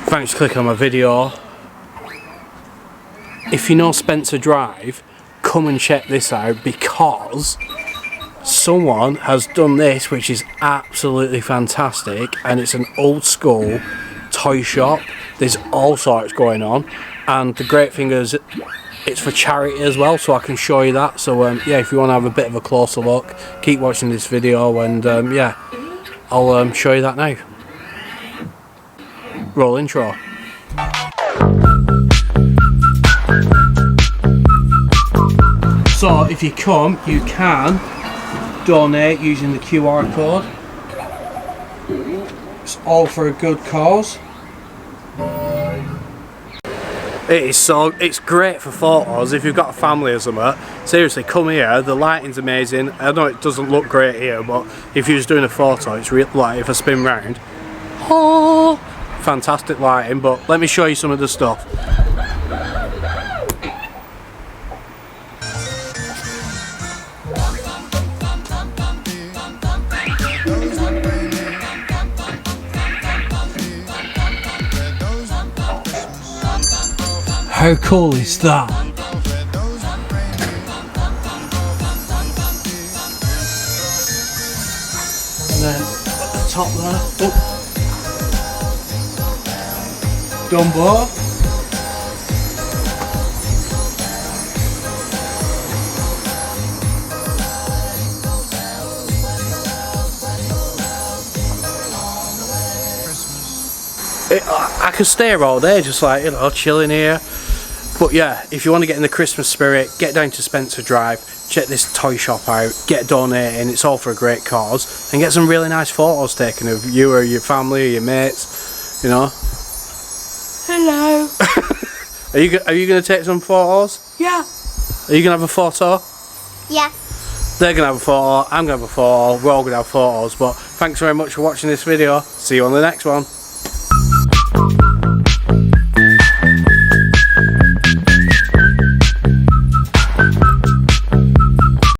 Thanks for clicking on my video. If you know Spencer Drive, come and check this out because someone has done this which is absolutely fantastic, and it's an old school toy shop. There's all sorts going on, and the great thing is it's for charity as well, so I can show you that. So yeah, if you want to have a bit of a closer look, keep watching this video, and yeah, I'll show you that now. Roll intro. So if you come, you can donate using the QR code. It's all for a good cause. It's great for photos if you've got a family or something. Seriously, come here. The lighting's amazing. I know it doesn't look great here, but if you're just doing a photo, it's real. Like if I spin round, oh, fantastic lighting. But let me show you some of the stuff. How cool is that? And then at the top there, Dumbo. I could stay here all day, just like, you know, chilling here. But yeah, if you want to get in the Christmas spirit, get down to Spencer Drive, check this toy shop out, get donating, it's all for a great cause, and get some really nice photos taken of you or your family or your mates, you know. Hello. Are you going to take some photos? Yeah. Are you going to have a photo? Yeah. They're going to have a photo, I'm going to have a photo, we're all going to have photos, but thanks very much for watching this video, see you on the next one.